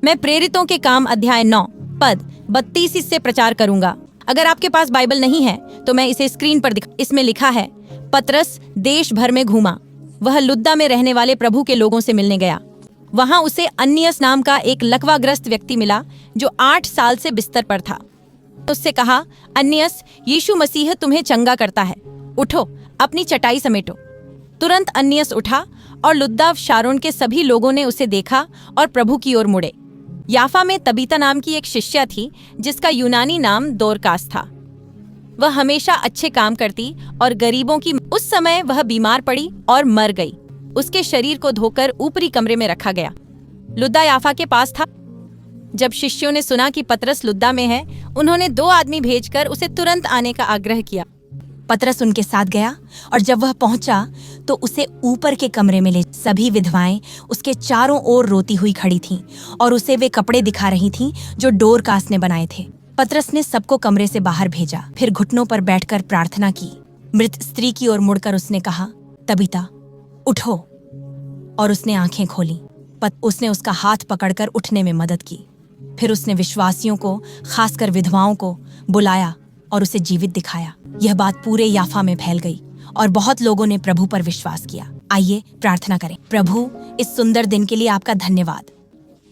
मैं प्रेरितों के काम अध्याय 9 पद 32 से प्रचार करूंगा। अगर आपके पास बाइबल नहीं है तो मैं इसे स्क्रीन पर इसमें लिखा है, पतरस देश भर में घूमा। वह लुद्दा में रहने वाले प्रभु के लोगों से मिलने गया। वहां उसे अन्नियस नाम का एक लकवाग्रस्त व्यक्ति मिला जो 8 साल से बिस्तर पर था। उससे कहा, अन्नियस, यीशु मसीह तुम्हें चंगा करता है, उठो, अपनी चटाई समेटो। तुरंत अन्नियस उठा और लुद्दा शारोन के सभी लोगों ने उसे देखा और प्रभु की ओर मुड़े। याफा में तबीता नाम की एक शिष्या थी जिसका यूनानी नाम दोरकास था। वह हमेशा अच्छे काम करती और गरीबों की। उस समय वह बीमार पड़ी और मर गई। उसके शरीर को धोकर ऊपरी कमरे में रखा गया। लुद्दा याफा के पास था। जब शिष्यों ने सुना कि पतरस लुद्दा में है, उन्होंने 2 आदमी भेजकर उसे तुरंत आने का आग्रह किया। पतरस उनके साथ गया और जब वह पहुंचा तो उसे ऊपर के कमरे में ले। सभी विधवाएं उसके चारों ओर रोती हुई खड़ी थीं और उसे वे कपड़े दिखा रही थीं जो डोरकास ने बनाए थे। पतरस ने सबको कमरे से बाहर भेजा, फिर घुटनों पर बैठकर प्रार्थना की। मृत स्त्री की ओर मुड़कर उसने कहा, तबीता, उठो। और उसने आंखें खोली। उसने उसका हाथ पकड़कर उठने में मदद की। फिर उसने विश्वासियों को, खासकर विधवाओं को बुलाया और उसे जीवित दिखाया। यह बात पूरे याफा में फैल गई और बहुत लोगों ने प्रभु पर विश्वास किया। आइए प्रार्थना करें। प्रभु, इस सुंदर दिन के लिए आपका धन्यवाद।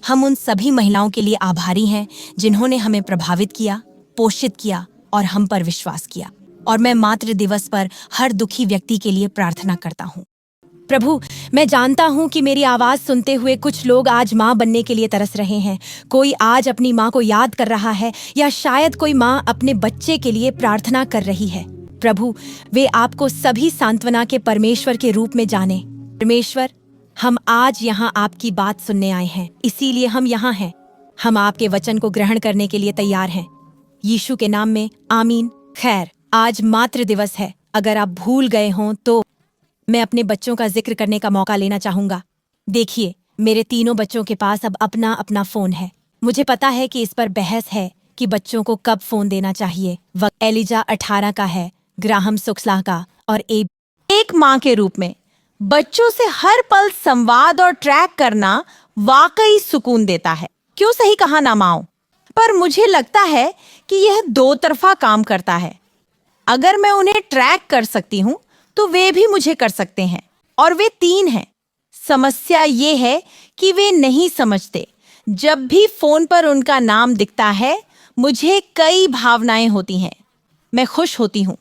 हम उन सभी महिलाओं के लिए आभारी हैं जिन्होंने हमें प्रभावित किया, पोषित किया और हम पर विश्वास किया। और मैं मातृ दिवस पर हर दुखी व्यक्ति के लिए प्रार्थना करता हूँ। प्रभु, मैं जानता हूँ कि मेरी आवाज सुनते हुए कुछ लोग आज माँ बनने के लिए तरस रहे हैं। कोई आज अपनी माँ को याद कर रहा है या शायद कोई माँ अपने बच्चे के लिए प्रार्थना कर रही है। प्रभु, वे आपको सभी सांत्वना के परमेश्वर के रूप में जाने। परमेश्वर, हम आज यहाँ आपकी बात सुनने आए हैं, इसीलिए हम यहाँ हैं। हम आपके वचन को ग्रहण करने के लिए तैयार हैं। यीशु के नाम में आमीन। खैर, आज मातृ दिवस है। अगर आप भूल गए हों तो मैं अपने बच्चों का जिक्र करने का मौका लेना चाहूंगा। देखिए, मेरे तीनों बच्चों के पास अब अपना अपना फोन है। मुझे पता है कि इस पर बहस है कि बच्चों को कब फोन देना चाहिए। वक्त एलिजा 18 का है, ग्राहम 16 का और एक माँ के रूप में बच्चों से हर पल संवाद और ट्रैक करना वाकई सुकून देता है। क्यों सही कहा ना माओ? पर मुझे लगता है कि यह 2 तरफा काम करता है। अगर मैं उन्हें ट्रैक कर सकती हूँ तो वे भी मुझे कर सकते हैं। और वे 3 हैं। समस्या ये है कि वे नहीं समझते। जब भी फोन पर उनका नाम दिखता है, मुझे कई भावनाएं होती हैं। मैं खुश होती हूँ,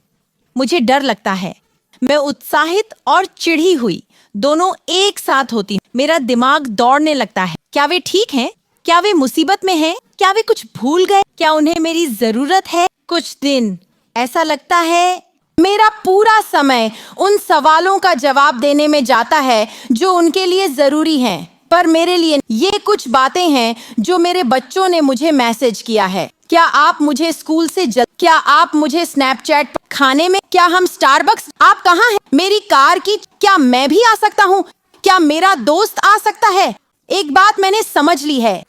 मुझे डर लगता है, मैं उत्साहित और चिढ़ी हुई दोनों एक साथ होती हूँ। मेरा दिमाग दौड़ने लगता है। क्या वे ठीक हैं? क्या वे मुसीबत में हैं? क्या वे कुछ भूल गए? क्या उन्हें मेरी जरूरत है? कुछ दिन ऐसा लगता है मेरा पूरा समय उन सवालों का जवाब देने में जाता है जो उनके लिए जरूरी हैं। पर मेरे लिए ये कुछ बातें हैं जो मेरे बच्चों ने मुझे मैसेज किया है। क्या आप मुझे स्कूल से क्या आप मुझे स्नैपचैट पर खाने में? क्या हम स्टारबक्स? आप कहाँ हैं? मेरी कार की? क्या मैं भी आ सकता हूँ? क्या मेरा दोस्त आ सकता है? एक बात मैंने समझ ली है,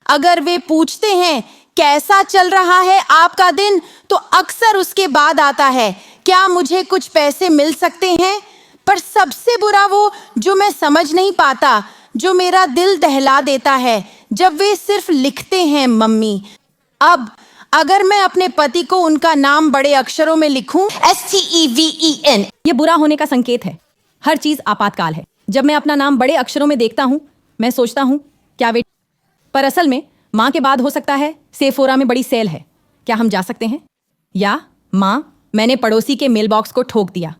अगर वे पूछते हैं कैसा चल रहा है आपका दिन, तो अक्सर उसके बाद आता है, क्या मुझे कुछ पैसे मिल सकते हैं? पर सबसे बुरा वो जो मैं समझ नहीं पाता, जो मेरा दिल दहला देता है, जब वे सिर्फ लिखते हैं मम्मी। अब अगर मैं अपने पति को उनका नाम बड़े अक्षरों में लिखूं, STEVEN, ये बुरा होने का संकेत है। हर चीज आपातकाल है। जब मैं अपना नाम बड़े अक्षरों में देखता हूँ, मैं सोचता हूँ क्या वे, पर असल में माँ के बाद हो सकता है सेफोरा में बड़ी सेल है, क्या हम जा सकते हैं? या माँ, मैंने पड़ोसी के मेल बॉक्स को ठोक दिया।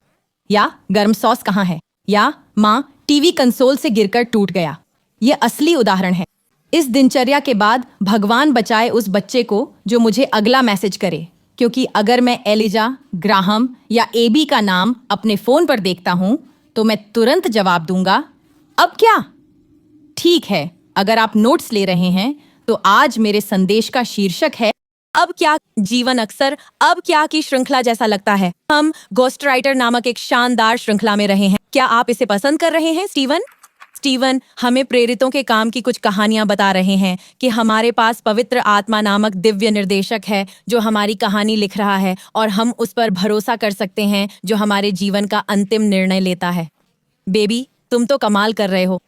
या गर्म सॉस कहाँ है? या माँ, टीवी कंसोल से गिरकर टूट गया। ये असली उदाहरण है। इस दिनचर्या के बाद भगवान बचाए उस बच्चे को जो मुझे अगला मैसेज करे, क्योंकि अगर मैं एलिजा, ग्राहम या एबी का नाम अपने फोन पर देखता हूं तो मैं तुरंत जवाब दूंगा, अब क्या? ठीक है, अगर आप नोट्स ले रहे हैं तो आज मेरे संदेश का शीर्षक है, अब क्या? जीवन अक्सर अब क्या की श्रृंखला जैसा लगता है। हम घोस्ट राइटर नामक एक शानदार श्रृंखला में रहे हैं। क्या आप इसे पसंद कर रहे हैं? स्टीवन हमें प्रेरितों के काम की कुछ कहानियां बता रहे हैं कि हमारे पास पवित्र आत्मा नामक दिव्य निर्देशक है जो हमारी कहानी लिख रहा है और हम उस पर भरोसा कर सकते हैं, जो हमारे जीवन का अंतिम निर्णय लेता है। बेबी, तुम तो कमाल कर रहे हो।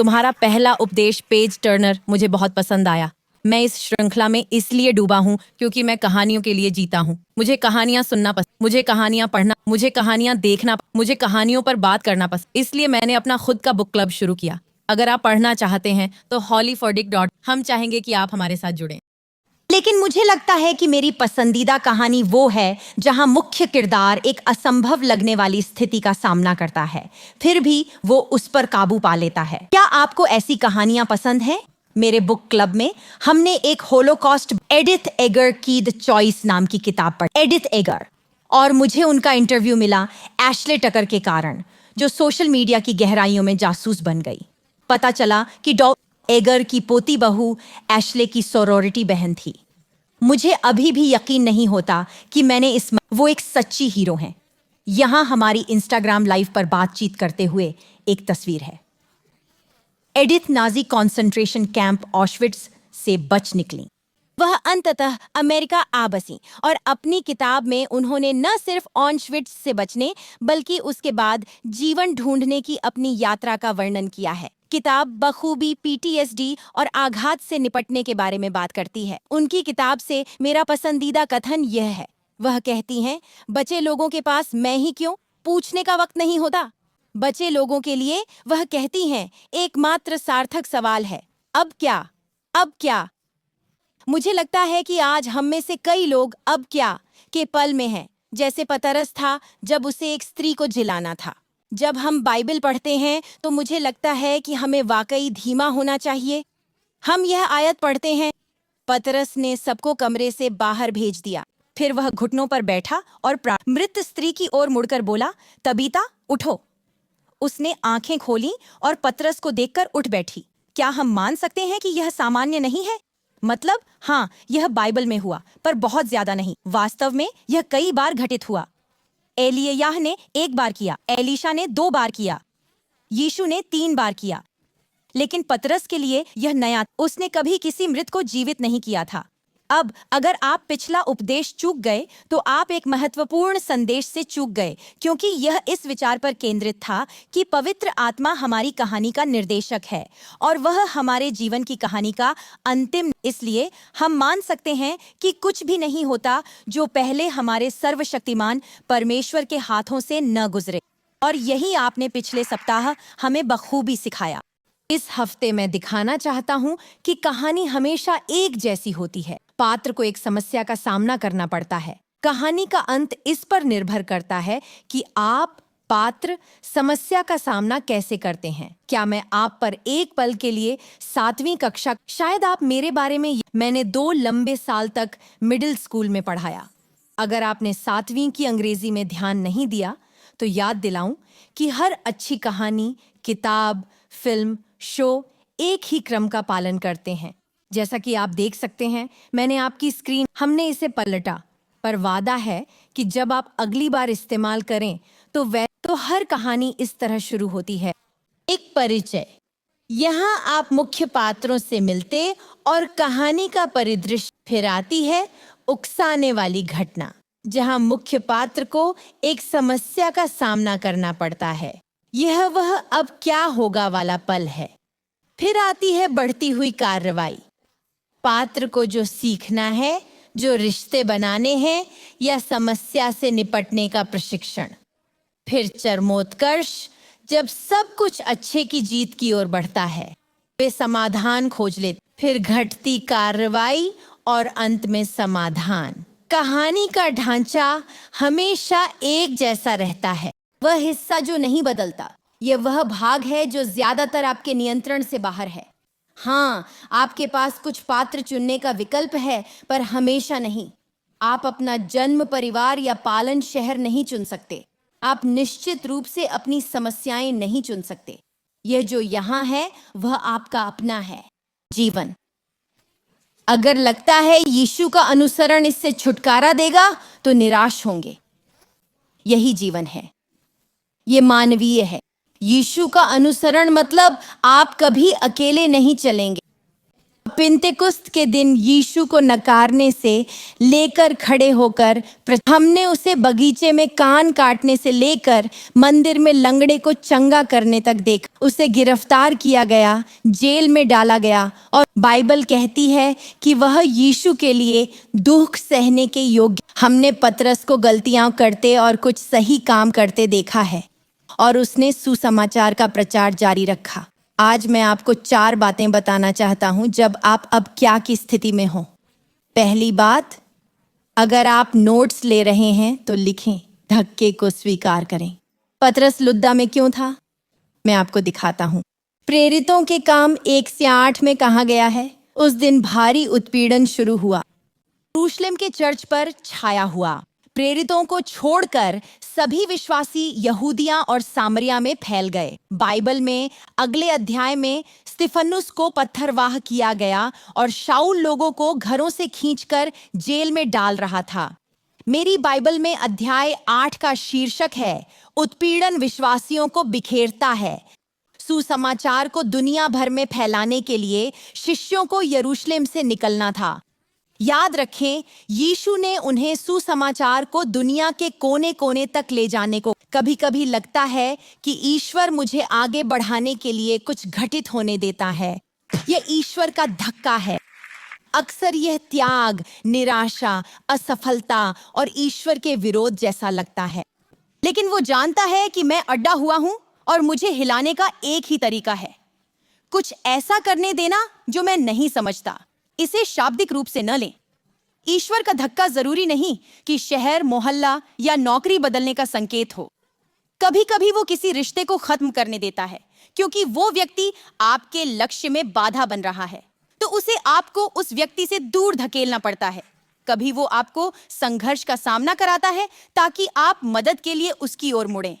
तुम्हारा पहला उपदेश पेज टर्नर मुझे बहुत पसंद आया। मैं इस श्रृंखला में इसलिए डूबा हूँ क्योंकि मैं कहानियों के लिए जीता हूँ। मुझे कहानियां सुनना पसंद, मुझे कहानियां पढ़ना, मुझे कहानियां देखना, मुझे कहानियों पर बात करना पसंद। इसलिए मैंने अपना खुद का बुक क्लब शुरू किया। अगर आप पढ़ना चाहते हैं तो हॉलीफोर्डिक हम चाहेंगे कि आप हमारे साथ जुड़ें। लेकिन मुझे लगता है कि मेरी पसंदीदा कहानी वो है जहां मुख्य किरदार एक असंभव लगने वाली स्थिति का सामना करता है, फिर भी वो उस पर काबू पा लेता है। क्या आपको ऐसी कहानियां पसंद हैं? मेरे बुक क्लब में हमने एक होलोकॉस्ट एडिथ एगर की द चॉइस नाम की किताब पढ़ी। एडिथ एगर, और मुझे उनका इंटरव्यू मिला एशले टकर के कारण, जो सोशल मीडिया की गहराइयों में जासूस बन गई। पता चला कि एगर की पोती बहू एशले की सोरोरिटी बहन थी। मुझे अभी भी यकीन नहीं होता कि मैंने वो एक सच्ची हीरो हैं। यहाँ हमारी इंस्टाग्राम लाइव पर बातचीत करते हुए एक तस्वीर है। Edith Nazi concentration camp Auschwitz से बच निकली। वह अंततः अमेरिका आ बसी और अपनी किताब में उन्होंने न सिर्फ ऑशविट्स से बचने बल्कि उसके बाद जीवन ढूंढने की अपनी यात्रा का वर्णन किया है। किताब बखूबी पीटीएसडी और आघात से निपटने के बारे में बात करती है। उनकी किताब से मेरा पसंदीदा कथन यह है, वह कहती हैं, बचे लोगों के पास मैं ही क्यों पूछने का वक्त नहीं होता। बचे लोगों के लिए वह कहती हैं, एकमात्र सार्थक सवाल है, अब क्या, अब क्या। मुझे लगता है कि आज हम में से कई लोग अब क्या के पल में हैं, जैसे पतरस था जब उसे एक स्त्री को जिलाना था। जब हम बाइबल पढ़ते हैं तो मुझे लगता है कि हमें वाकई धीमा होना चाहिए। हम यह आयत पढ़ते हैं, पतरस ने सबको कमरे से बाहर भेज दिया। फिर वह घुटनों पर बैठा और मृत स्त्री की ओर मुड़कर बोला, तबीता उठो। उसने आंखें खोली और पतरस को देखकर उठ बैठी। क्या हम मान सकते हैं कि यह सामान्य नहीं है? मतलब हाँ, यह बाइबल में हुआ, पर बहुत ज्यादा नहीं। वास्तव में यह कई बार घटित हुआ। एलियाह ने 1 बार किया, एलीशा ने 2 बार किया, यीशु ने 3 बार किया। लेकिन पतरस के लिए यह नया, उसने कभी किसी मृत को जीवित नहीं किया था। अब अगर आप पिछला उपदेश चूक गए तो आप एक महत्वपूर्ण संदेश से चूक गए, क्योंकि यह इस विचार पर केंद्रित था कि पवित्र आत्मा हमारी कहानी का निर्देशक है और वह हमारे जीवन की कहानी का अंतिम। इसलिए हम मान सकते हैं कि कुछ भी नहीं होता जो पहले हमारे सर्वशक्तिमान परमेश्वर के हाथों से न गुजरे। और यही आपने पिछले सप्ताह हमें बखूबी सिखाया। इस हफ्ते मैं दिखाना चाहता हूँ कि कहानी हमेशा एक जैसी होती है। पात्र को एक समस्या का सामना करना पड़ता है। कहानी का अंत इस पर निर्भर करता है कि आप पात्र समस्या का सामना कैसे करते हैं। क्या मैं आप पर एक पल के लिए 7वीं कक्षा, शायद आप मेरे बारे में, मैंने 2 लंबे साल तक मिडिल स्कूल में पढ़ाया। अगर आपने 7वीं की अंग्रेजी में ध्यान नहीं दिया तो याद दिलाऊं कि हर अच्छी कहानी, किताब, फिल्म, शो एक ही क्रम का पालन करते हैं। जैसा कि आप देख सकते हैं, मैंने आपकी स्क्रीन, हमने इसे पलटा, पर वादा है कि जब आप अगली बार इस्तेमाल करें तो हर कहानी इस तरह शुरू होती है। एक परिचय। यहाँ आप मुख्य पात्रों से मिलते और कहानी का परिदृश्य। फिर आती है उकसाने वाली घटना, जहाँ मुख्य पात्र को एक समस्या का सामना करना पड़ता है। यह वह अब क्या होगा वाला पल है। फिर आती है बढ़ती हुई कार्रवाई, पात्र को जो सीखना है, जो रिश्ते बनाने हैं या समस्या से निपटने का प्रशिक्षण। फिर चरमोत्कर्ष, जब सब कुछ अच्छे की जीत की ओर बढ़ता है, वे समाधान खोज लेते। फिर घटती कार्रवाई और अंत में समाधान। कहानी का ढांचा हमेशा एक जैसा रहता है। वह हिस्सा जो नहीं बदलता, यह वह भाग है जो ज्यादातर आपके नियंत्रण से बाहर है। हाँ, आपके पास कुछ पात्र चुनने का विकल्प है, पर हमेशा नहीं। आप अपना जन्म परिवार या पालन शहर नहीं चुन सकते। आप निश्चित रूप से अपनी समस्याएं नहीं चुन सकते। यह जो यहाँ है वह आपका अपना है, जीवन। अगर लगता है यीशु का अनुसरण इससे छुटकारा देगा तो निराश होंगे। यही जीवन है, ये मानवीय है। यीशु का अनुसरण मतलब आप कभी अकेले नहीं चलेंगे। पिंतेकुस्त के दिन यीशु को नकारने से लेकर खड़े होकर हमने उसे बगीचे में कान काटने से लेकर मंदिर में लंगड़े को चंगा करने तक देखा। उसे गिरफ्तार किया गया, जेल में डाला गया और बाइबल कहती है कि वह यीशु के लिए दुख सहने के योग्य। हमने पतरस को गलतियां करते और कुछ सही काम करते देखा है और उसने सुसमाचार का प्रचार जारी रखा। आज मैं आपको 4 बातें बताना चाहता हूं जब आप अब क्या की स्थिति में हो। पहली बात, अगर आप नोट्स ले रहे हैं तो लिखें, धक्के को स्वीकार करें। पतरस लुद्दा में क्यों था? मैं आपको दिखाता हूं। प्रेरितों के काम 1 से 8 में कहा गया है, उस दिन भारी उत्पीड़न शुरू हुआ, यरूशलेम के चर्च पर छाया हुआ। प्रेरितों को छोड़कर सभी विश्वासी यहूदिया और सामरिया में फैल गए। बाइबल में अगले अध्याय में स्तिफनुस को पत्थरवाह किया गया और शाऊल लोगों को घरों से खींचकर जेल में डाल रहा था। मेरी बाइबल में अध्याय 8 का शीर्षक है, उत्पीड़न विश्वासियों को बिखेरता है। सुसमाचार को दुनिया भर में फैलाने के लिए शिष्यों को यरूशलेम से निकलना था। याद रखें, यीशु ने उन्हें सुसमाचार को दुनिया के कोने कोने तक ले जाने को। कभी कभी लगता है कि ईश्वर मुझे आगे बढ़ाने के लिए कुछ घटित होने देता है। यह ईश्वर का धक्का है। अक्सर यह त्याग, निराशा, असफलता और ईश्वर के विरोध जैसा लगता है। लेकिन वो जानता है कि मैं अड्डा हुआ हूं और मुझे हिलाने का एक ही तरीका है, कुछ ऐसा करने देना जो मैं नहीं समझता। इसे शाब्दिक रूप से न लें। ईश्वर का धक्का जरूरी नहीं कि शहर, मोहल्ला या नौकरी बदलने का संकेत हो। कभी कभी वो किसी रिश्ते को खत्म करने देता है क्योंकि वो व्यक्ति आपके लक्ष्य में बाधा बन रहा है, तो उसे आपको उस व्यक्ति से दूर धकेलना पड़ता है। कभी वो आपको संघर्ष का सामना कराता है ताकि आप मदद के लिए उसकी ओर मुड़ें।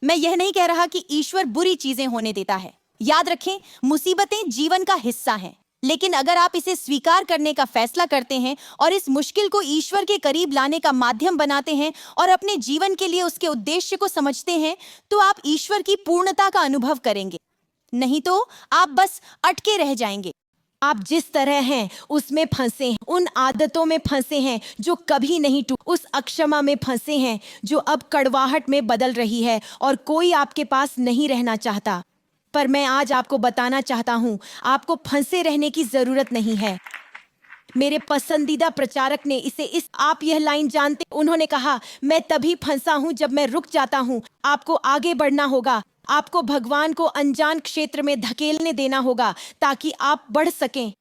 मैं यह नहीं कह रहा कि ईश्वर बुरी चीजें होने देता है। याद रखें, मुसीबतें जीवन का हिस्सा हैं। लेकिन अगर आप इसे स्वीकार करने का फैसला करते हैं और इस मुश्किल को ईश्वर के करीब लाने का माध्यम बनाते हैं और अपने जीवन के लिए उसके उद्देश्य को समझते हैं, तो आप ईश्वर की पूर्णता का अनुभव करेंगे। नहीं तो आप बस अटके रह जाएंगे। आप जिस तरह हैं उसमें फंसे हैं, उन आदतों में फंसे हैं जो कभी नहीं उस अक्षमा में फंसे हैं जो अब कड़वाहट में बदल रही है और कोई आपके पास नहीं रहना चाहता। पर मैं आज आपको बताना चाहता हूं, आपको फंसे रहने की जरूरत नहीं है। मेरे पसंदीदा प्रचारक ने आप यह लाइन जानते, उन्होंने कहा, मैं तभी फंसा हूं जब मैं रुक जाता हूं। आपको आगे बढ़ना होगा। आपको भगवान को अनजान क्षेत्र में धकेलने देना होगा ताकि आप बढ़ सकें।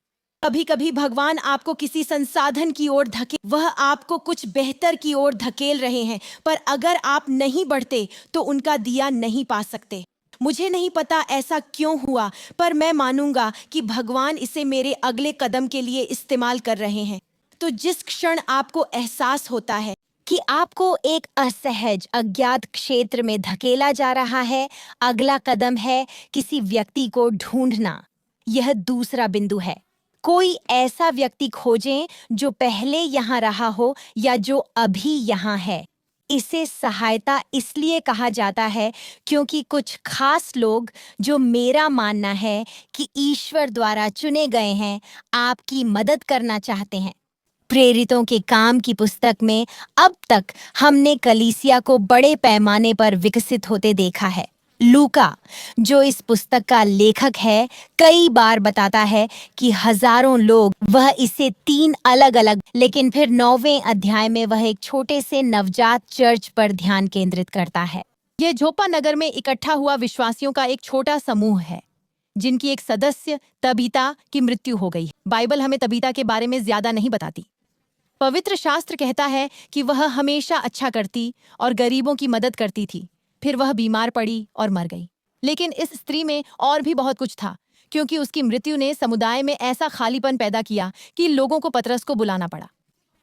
कभी कभी भगवान आपको किसी संसाधन की ओर वह आपको कुछ बेहतर की ओर धकेल रहे हैं, पर अगर आप नहीं बढ़ते तो उनका दिया नहीं पा सकते। मुझे नहीं पता ऐसा क्यों हुआ, पर मैं मानूंगा कि भगवान इसे मेरे अगले कदम के लिए इस्तेमाल कर रहे हैं। तो जिस क्षण आपको एहसास होता है कि आपको एक असहज, अज्ञात क्षेत्र में धकेला जा रहा है, अगला कदम है किसी व्यक्ति को ढूंढना। यह दूसरा बिंदु है। कोई ऐसा व्यक्ति खोजें जो पहले यहाँ रहा हो या जो अभी यहाँ है। इसे सहायता इसलिए कहा जाता है क्योंकि कुछ खास लोग, जो मेरा मानना है कि ईश्वर द्वारा चुने गए हैं, आपकी मदद करना चाहते हैं। प्रेरितों के काम की पुस्तक में अब तक हमने कलीसिया को बड़े पैमाने पर विकसित होते देखा है। लूका, जो इस पुस्तक का लेखक है, कई बार बताता है कि हजारों लोग, वह इसे 3 अलग अलग, लेकिन फिर 9वें अध्याय में वह एक छोटे से नवजात चर्च पर ध्यान केंद्रित करता है। यह झोपा नगर में इकट्ठा हुआ विश्वासियों का एक छोटा समूह है जिनकी एक सदस्य तबीता की मृत्यु हो गई। बाइबल हमें तबीता के बारे में ज्यादा नहीं बताती। पवित्र शास्त्र कहता है कि वह हमेशा अच्छा करती और गरीबों की मदद करती थी। फिर वह बीमार पड़ी और मर गई। लेकिन इस स्त्री में और भी बहुत कुछ था, क्योंकि उसकी मृत्यु ने समुदाय में ऐसा खालीपन पैदा किया कि लोगों को पतरस को बुलाना पड़ा।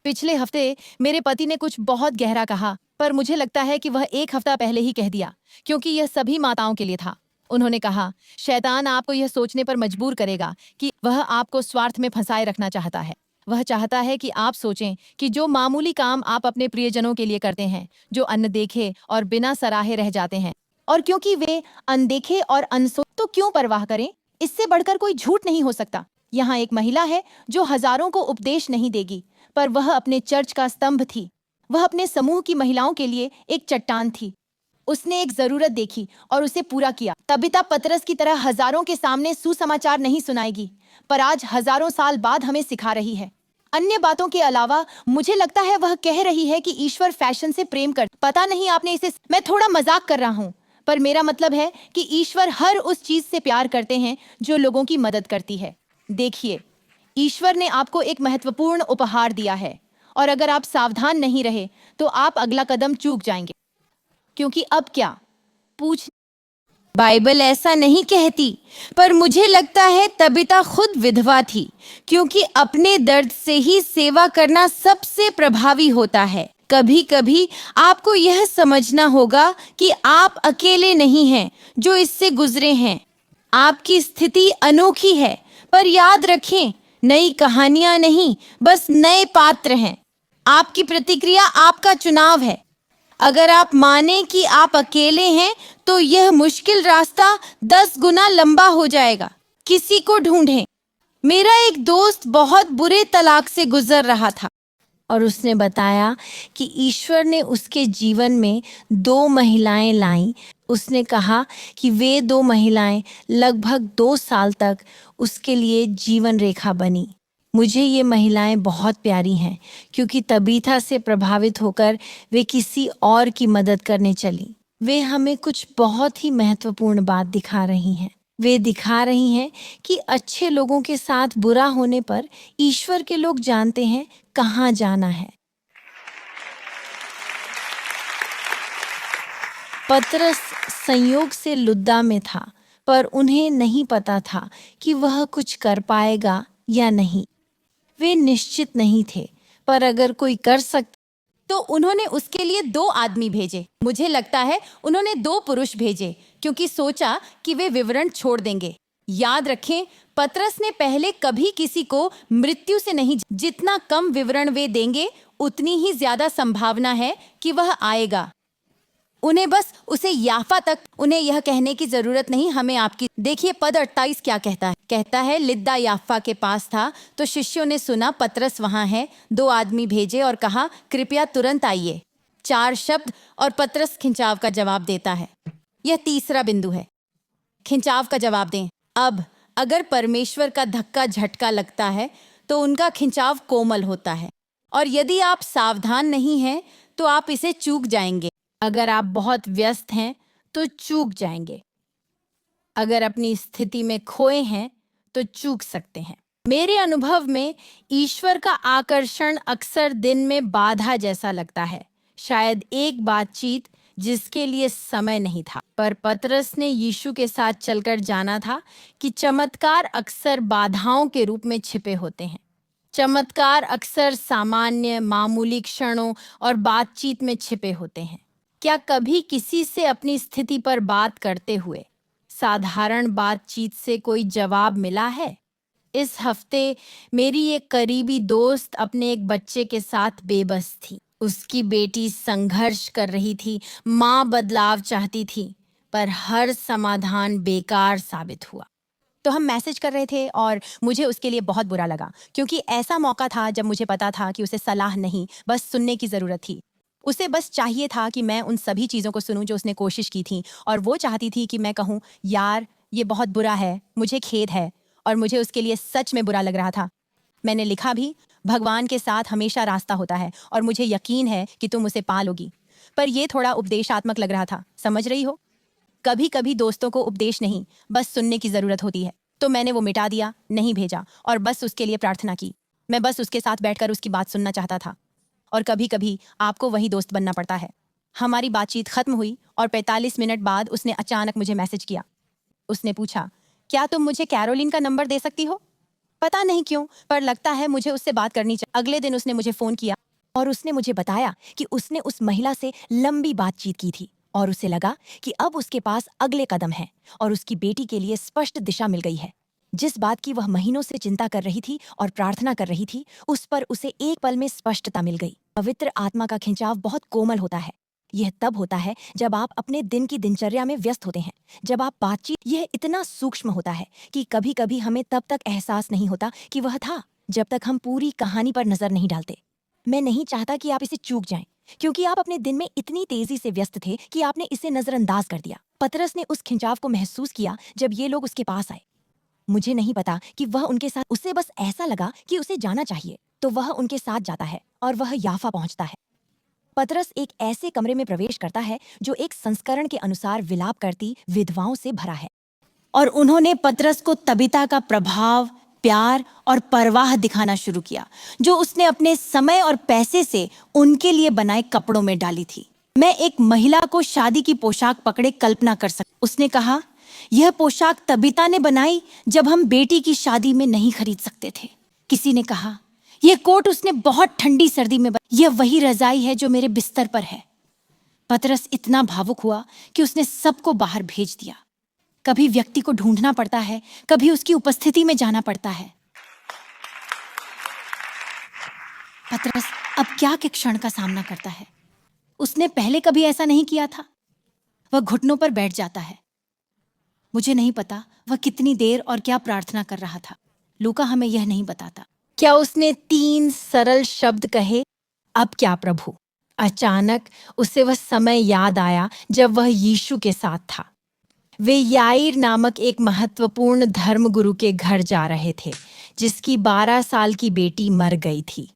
पिछले हफ्ते मेरे पति ने कुछ बहुत गहरा कहा, पर मुझे लगता है कि वह 1 हफ्ता पहले ही कह दिया, क्योंकि यह सभी माताओं के लिए था। उन्होंने कहा, शैतान आपको यह सोचने पर मजबूर करेगा कि वह आपको स्वार्थ में फंसाए रखना चाहता है। वह चाहता है कि आप सोचें कि जो मामूली काम आप अपने प्रियजनों के लिए करते हैं, जो अनदेखे और बिना सराहे रह जाते हैं, और क्योंकि वे अनदेखे और अनसो, तो क्यों परवाह करें? इससे बढ़कर कोई झूठ नहीं हो सकता। यहाँ एक महिला है जो हजारों को उपदेश नहीं देगी, पर वह अपने चर्च का स्तंभ थी। वह अपने समूह की महिलाओं के लिए एक चट्टान थी। उसने एक जरूरत देखी और उसे पूरा किया। तबीता पतरस की तरह हजारों के सामने सुसमाचार नहीं सुनाएगी, पर आज हजारों साल बाद हमें सिखा रही है। अन्य बातों के अलावा मुझे लगता है वह कह रही है कि ईश्वर फैशन से प्रेम कर। पता नहीं आपने इसे, मैं थोड़ा मजाक कर रहा हूँ, पर मेरा मतलब है कि ईश्वर हर उस चीज से प्यार करते हैं जो लोगों की मदद करती है। देखिए, ईश्वर ने आपको एक महत्वपूर्ण उपहार दिया है, और अगर आप सावधान नहीं रहे तो आप अगला कदम चूक जाएंगे। क्योंकि अब क्या पूछ बाइबल ऐसा नहीं कहती, पर मुझे लगता है तबीता खुद विधवा थी, क्योंकि अपने दर्द से ही सेवा करना सबसे प्रभावी होता है। कभी कभी आपको यह समझना होगा कि आप अकेले नहीं हैं जो इससे गुजरे हैं। आपकी स्थिति अनोखी है, पर याद रखें, नई कहानियां नहीं, बस नए पात्र हैं। आपकी प्रतिक्रिया आपका चुनाव है। अगर आप माने कि आप अकेले हैं, तो यह मुश्किल रास्ता 10 गुना लंबा हो जाएगा। किसी को ढूंढें। मेरा एक दोस्त बहुत बुरे तलाक से गुजर रहा था, और उसने बताया कि ईश्वर ने उसके जीवन में 2 महिलाएं लाईं। उसने कहा कि वे 2 महिलाएं लगभग 2 साल तक उसके लिए जीवन रेखा बनी। मुझे ये महिलाएं बहुत प्यारी हैं, क्योंकि तबीता से प्रभावित होकर वे किसी और की मदद करने चली। वे हमें कुछ बहुत ही महत्वपूर्ण बात दिखा रही हैं। वे दिखा रही हैं कि अच्छे लोगों के साथ बुरा होने पर ईश्वर के लोग जानते हैं कहाँ जाना है। पतरस संयोग से लुद्दा में था, पर उन्हें नहीं पता था कि वह कुछ कर पाएगा या नहीं। वे निश्चित नहीं थे, पर अगर कोई कर सकता तो उन्होंने उसके लिए 2 आदमी भेजे। मुझे लगता है उन्होंने 2 पुरुष भेजे, क्योंकि सोचा कि वे विवरण छोड़ देंगे। याद रखें, पतरस ने पहले कभी किसी को मृत्यु से नहीं। जितना कम विवरण वे देंगे, उतनी ही ज्यादा संभावना है कि वह आएगा। उन्हें बस उसे याफा तक, उन्हें यह कहने की जरूरत नहीं, हमें आपकी। देखिए पद 28 क्या कहता है। कहता है, लिद्दा याफा के पास था, तो शिष्यों ने सुना पतरस वहां है। 2 आदमी भेजे और कहा, कृपया तुरंत आइए। 4 शब्द और पतरस खिंचाव का जवाब देता है। यह तीसरा बिंदु है, खिंचाव का जवाब दें। अब अगर परमेश्वर का धक्का झटका लगता है तो उनका खिंचाव कोमल होता है, और यदि आप सावधान नहीं हैं तो आप इसे चूक जाएंगे। अगर आप बहुत व्यस्त हैं तो चूक जाएंगे। अगर अपनी स्थिति में खोए हैं तो चूक सकते हैं। मेरे अनुभव में ईश्वर का आकर्षण अक्सर दिन में बाधा जैसा लगता है, शायद एक बातचीत जिसके लिए समय नहीं था। पर पतरस ने यीशु के साथ चलकर जाना था कि चमत्कार अक्सर बाधाओं के रूप में छिपे होते हैं। चमत्कार अक्सर सामान्य मामूली क्षणों और बातचीत में छिपे होते हैं। क्या कभी किसी से अपनी स्थिति पर बात करते हुए साधारण बातचीत से कोई जवाब मिला है? इस हफ्ते मेरी एक करीबी दोस्त अपने एक बच्चे के साथ बेबस थी। उसकी बेटी संघर्ष कर रही थी, माँ बदलाव चाहती थी, पर हर समाधान बेकार साबित हुआ। तो हम मैसेज कर रहे थे और मुझे उसके लिए बहुत बुरा लगा, क्योंकि ऐसा मौका था जब मुझे पता था कि उसे सलाह नहीं, बस सुनने की ज़रूरत थी। उसे बस चाहिए था कि मैं उन सभी चीज़ों को सुनूं जो उसने कोशिश की थी, और वो चाहती थी कि मैं कहूं, यार ये बहुत बुरा है, मुझे खेद है, और मुझे उसके लिए सच में बुरा लग रहा था। मैंने लिखा भी, भगवान के साथ हमेशा रास्ता होता है और मुझे यकीन है कि तुम उसे पा लोगी। पर यह थोड़ा उपदेशात्मक लग रहा था, समझ रही हो? कभी कभी दोस्तों को उपदेश नहीं, बस सुनने की ज़रूरत होती है। तो मैंने वो मिटा दिया, नहीं भेजा, और बस उसके लिए प्रार्थना की। मैं बस उसके साथ बैठकर उसकी बात सुनना चाहता था। और कभी कभी आपको वही दोस्त बनना पड़ता है। हमारी बातचीत खत्म हुई और 45 मिनट बाद उसने अचानक मुझे मैसेज किया। उसने पूछा, क्या तुम मुझे कैरोलिन का नंबर दे सकती हो? पता नहीं क्यों, पर लगता है मुझे उससे बात करनी चाहिए। अगले दिन उसने मुझे फ़ोन किया और उसने मुझे बताया कि उसने उस महिला से लंबी बातचीत की थी, और उसे लगा कि अब उसके पास अगले कदम है और उसकी बेटी के लिए स्पष्ट दिशा मिल गई है। जिस बात की वह महीनों से चिंता कर रही थी और प्रार्थना कर रही थी, उस पर उसे एक पल में स्पष्टता मिल गई। पवित्र आत्मा का खिंचाव बहुत कोमल होता है। यह तब होता है जब आप अपने दिन की दिनचर्या में व्यस्त होते हैं, जब आप बातचीत, यह इतना सूक्ष्म होता है कि कभी कभी हमें तब तक एहसास नहीं होता कि वह था, जब तक हम पूरी कहानी पर नजर नहीं डालते। मैं नहीं चाहता कि आप इसे चूक जाएं, क्योंकि आप अपने दिन में इतनी तेजी से व्यस्त थे कि आपने इसे नजरअंदाज कर दिया। पतरस ने उस खिंचाव को महसूस किया जब ये लोग उसके पास आए। मुझे नहीं पता कि वह उनके साथ, उसे बस ऐसा लगा कि उसे जाना चाहिए, तो वह उनके साथ जाता है और वह याफा पहुंचता है। पतरस एक ऐसे कमरे में प्रवेश करता है जो एक संस्करण के अनुसार विलाप करती विधवाओं से भरा है, और उन्होंने पतरस को तबीता का प्रभाव, प्यार और परवाह दिखाना शुरू किया, जो उसने अपने समय और पैसे से उनके लिए बनाए कपड़ों में डाली थी। मैं एक महिला को शादी की पोशाक पकड़े कल्पना कर सकती। उसने कहा, यह पोशाक तबीता ने बनाई जब हम बेटी की शादी में नहीं खरीद सकते थे। किसी ने कहा, यह कोट उसने बहुत ठंडी सर्दी में यह वही रजाई है जो मेरे बिस्तर पर है। पतरस इतना भावुक हुआ कि उसने सबको बाहर भेज दिया। कभी व्यक्ति को ढूंढना पड़ता है, कभी उसकी उपस्थिति में जाना पड़ता है। पतरस अब क्या के क्षण का सामना करता है। उसने पहले कभी ऐसा नहीं किया था। वह घुटनों पर बैठ जाता है। मुझे नहीं पता वह कितनी देर और क्या प्रार्थना कर रहा था। लूका हमें यह नहीं बताता। क्या उसने 3 सरल शब्द कहे, अब क्या प्रभु? अचानक उसे वह समय याद आया जब वह यीशु के साथ था। वे याईर नामक एक महत्वपूर्ण धर्मगुरु के घर जा रहे थे, जिसकी 12 साल की बेटी मर गई थी।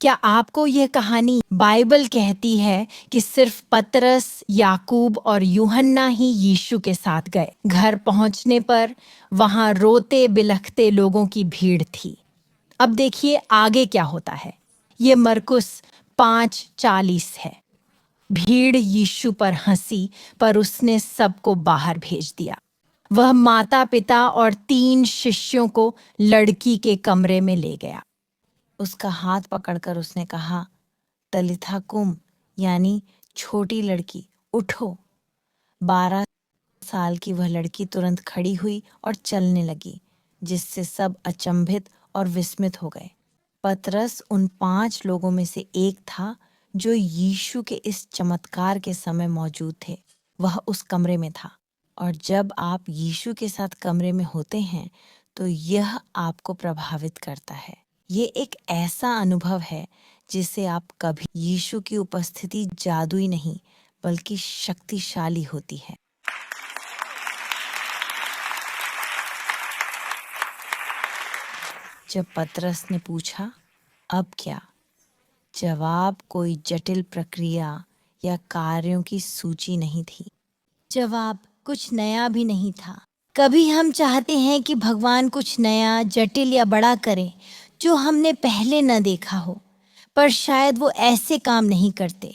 क्या आपको यह कहानी, बाइबल कहती है कि सिर्फ पतरस, याकूब और यूहन्ना ही यीशु के साथ गए। घर पहुंचने पर वहां रोते बिलखते लोगों की भीड़ थी। अब देखिए आगे क्या होता है। ये मरकुस 5:40 है। भीड़ यीशु पर हंसी, पर उसने सबको बाहर भेज दिया। वह माता पिता और 3 शिष्यों को लड़की के कमरे में ले गया। उसका हाथ पकड़कर उसने कहा, तलिथा कुम, यानी छोटी लड़की उठो। 12 साल की वह लड़की तुरंत खड़ी हुई और चलने लगी, जिससे सब अचंभित और विस्मित हो गए। पतरस उन 5 लोगों में से एक था जो यीशु के इस चमत्कार के समय मौजूद थे। वह उस कमरे में था, और जब आप यीशु के साथ कमरे में होते हैं तो यह आपको प्रभावित करता है। ये एक ऐसा अनुभव है जिसे आप कभी, यीशु की उपस्थिति जादुई नहीं बल्कि शक्तिशाली होती है। जब पतरस ने पूछा, अब क्या? जवाब कोई जटिल प्रक्रिया या कार्यों की सूची नहीं थी। जवाब कुछ नया भी नहीं था। कभी हम चाहते हैं कि भगवान कुछ नया, जटिल या बड़ा करे जो हमने पहले न देखा हो, पर शायद वो ऐसे काम नहीं करते।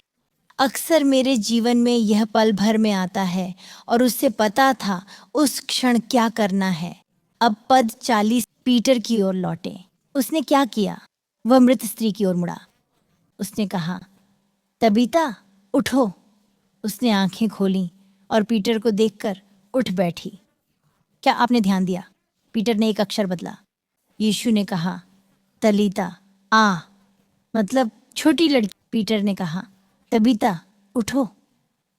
अक्सर मेरे जीवन में यह पल भर में आता है और उससे पता था उस क्षण क्या करना है। अब पद 40 पीटर की ओर लौटे। उसने क्या किया? वह मृत स्त्री की ओर मुड़ा। उसने कहा, तबीता उठो। उसने आंखें खोलीं और पीटर को देखकर उठ बैठी। क्या आपने ध्यान दिया? पीटर ने एक अक्षर बदला। यीशु ने कहा, तलीता आ, मतलब छोटी लड़की। पीटर ने कहा, तबीता उठो।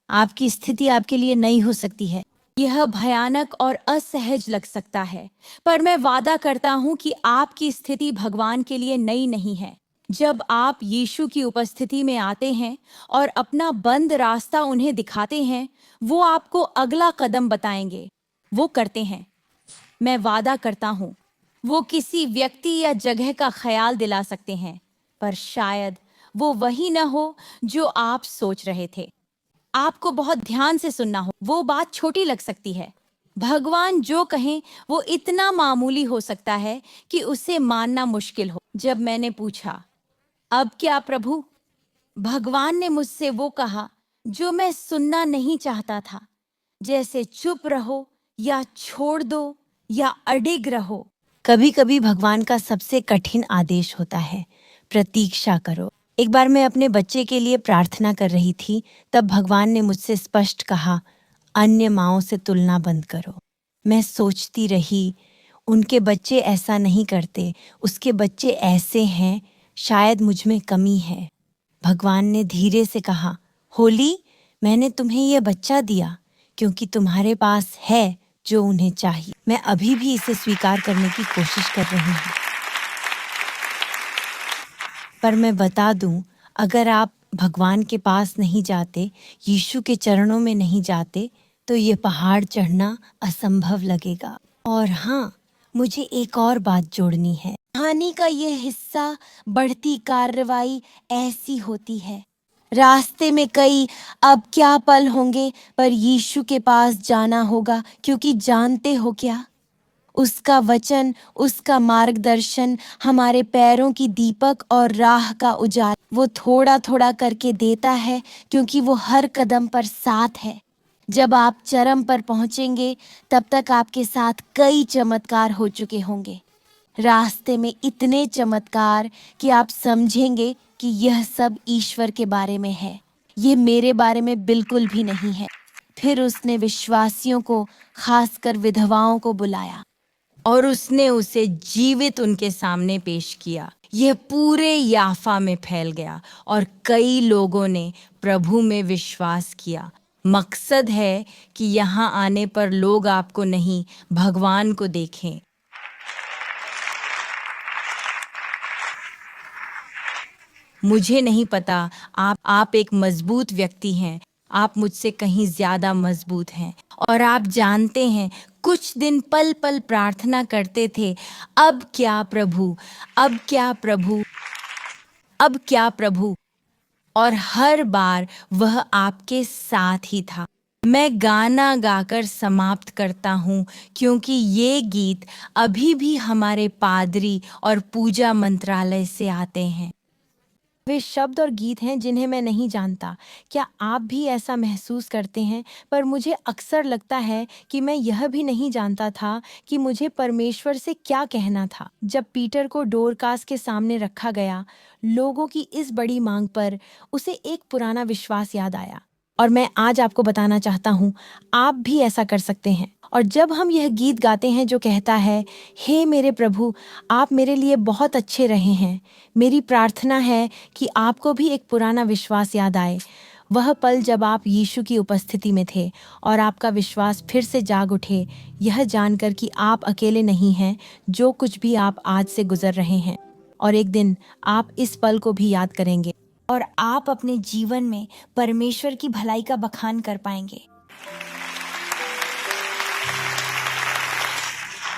आपकी स्थिति आपके लिए नई हो सकती है। यह भयानक और असहज लग सकता है, पर मैं वादा करता हूं कि आपकी स्थिति भगवान के लिए नई नहीं है। जब आप यीशु की उपस्थिति में आते हैं और अपना बंद रास्ता उन्हें दिखाते हैं, वो आपको अगला कदम बताएंगे। वो करते हैं। मैं वादा करता हूं, वो किसी व्यक्ति या जगह का ख्याल दिला सकते हैं, पर शायद वो वही न हो जो आप सोच रहे थे। आपको बहुत ध्यान से सुनना हो। वो बात छोटी लग सकती है। भगवान जो कहें वो इतना मामूली हो सकता है कि उसे मानना मुश्किल हो। जब मैंने पूछा, अब क्या प्रभु, भगवान ने मुझसे वो कहा जो मैं सुनना नहीं चाहता था, जैसे चुप रहो या छोड़ दो या अडिग रहो। कभी कभी भगवान का सबसे कठिन आदेश होता है, प्रतीक्षा करो। एक बार मैं अपने बच्चे के लिए प्रार्थना कर रही थी, तब भगवान ने मुझसे स्पष्ट कहा, अन्य माँओं से तुलना बंद करो। मैं सोचती रही, उनके बच्चे ऐसा नहीं करते, उसके बच्चे ऐसे हैं, शायद मुझ में कमी है। भगवान ने धीरे से कहा, होली, मैंने तुम्हें यह बच्चा दिया क्योंकि तुम्हारे पास है जो उन्हें चाहिए। मैं अभी भी इसे स्वीकार करने की कोशिश कर रही हूँ। पर मैं बता दूं, अगर आप भगवान के पास नहीं जाते, यीशु के चरणों में नहीं जाते, तो ये पहाड़ चढ़ना असंभव लगेगा। और हाँ, मुझे एक और बात जोड़नी है। कहानी का ये हिस्सा बढ़ती कार्रवाई ऐसी होती है। रास्ते में कई अब क्या पल होंगे, पर यीशु के पास जाना होगा, क्योंकि जानते हो क्या, उसका वचन, उसका मार्गदर्शन हमारे पैरों की दीपक और राह का उजाला वो थोड़ा थोड़ा करके देता है, क्योंकि वो हर कदम पर साथ है। जब आप चरम पर पहुंचेंगे, तब तक आपके साथ कई चमत्कार हो चुके होंगे। रास्ते में इतने चमत्कार कि आप समझेंगे कि यह सब ईश्वर के बारे में है, ये मेरे बारे में बिल्कुल भी नहीं है। फिर उसने विश्वासियों को, खासकर विधवाओं को बुलाया और उसने उसे जीवित उनके सामने पेश किया। यह पूरे याफा में फैल गया और कई लोगों ने प्रभु में विश्वास किया। मकसद है कि यहाँ आने पर लोग आपको नहीं, भगवान को देखें। मुझे नहीं पता, आप एक मजबूत व्यक्ति हैं, आप मुझसे कहीं ज्यादा मजबूत हैं, और आप जानते हैं, कुछ दिन पल पल प्रार्थना करते थे, अब क्या प्रभु, अब क्या प्रभु, अब क्या प्रभु, और हर बार वह आपके साथ ही था। मैं गाना गाकर समाप्त करता हूँ, क्योंकि ये गीत अभी भी हमारे पादरी और पूजा मंत्रालय से आते हैं। वे शब्द और गीत हैं जिन्हें मैं नहीं जानता। क्या आप भी ऐसा महसूस करते हैं? पर मुझे अक्सर लगता है कि मैं यह भी नहीं जानता था कि मुझे परमेश्वर से क्या कहना था। जब पीटर को डोरकास के सामने रखा गया, लोगों की इस बड़ी मांग पर उसे एक पुराना विश्वास याद आया, और मैं आज आपको बताना चाहता हूँ, आप भी ऐसा कर सकते हैं। और जब हम यह गीत गाते हैं जो कहता है, हे मेरे प्रभु, आप मेरे लिए बहुत अच्छे रहे हैं, मेरी प्रार्थना है कि आपको भी एक पुराना विश्वास याद आए, वह पल जब आप यीशु की उपस्थिति में थे और आपका विश्वास फिर से जाग उठे, यह जानकर कि आप अकेले नहीं हैं जो कुछ भी आप आज से गुजर रहे हैं। और एक दिन आप इस पल को भी याद करेंगे और आप अपने जीवन में परमेश्वर की भलाई का बखान कर पाएंगे।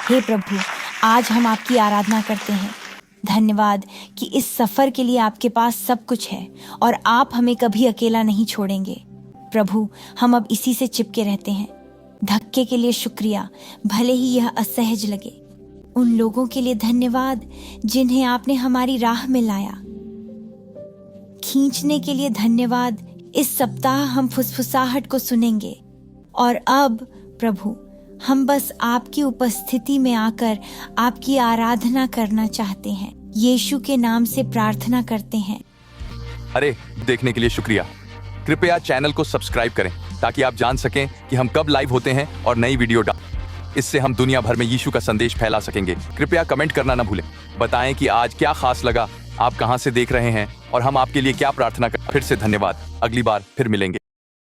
हे प्रभु, आज हम आपकी आराधना करते हैं। धन्यवाद कि इस सफ़र के लिए आपके पास सब कुछ है और आप हमें कभी अकेला नहीं छोड़ेंगे। प्रभु, हम अब इसी से चिपके रहते हैं। धक्के के लिए शुक्रिया, भले ही यह असहज लगे। उन लोगों के लिए धन्यवाद जिन्हें आपने हमारी राह में लाया। खींचने के लिए धन्यवाद, इस सप्ताह हम फुसफुसाहट को सुनेंगे। और अब प्रभु, हम बस आपकी उपस्थिति में आकर आपकी आराधना करना चाहते हैं। यीशु के नाम से प्रार्थना करते हैं। अरे, देखने के लिए शुक्रिया। कृपया चैनल को सब्सक्राइब करें ताकि आप जान सकें कि हम कब लाइव होते हैं और नई वीडियो डाल। इससे हम दुनिया भर में यीशु का संदेश फैला सकेंगे। कृपया कमेंट करना ना भूलें। बताएं कि आज क्या खास लगा, आप कहां से देख रहे हैं और हम आपके लिए क्या प्रार्थना कर। फिर से धन्यवाद। अगली बार फिर मिलेंगे।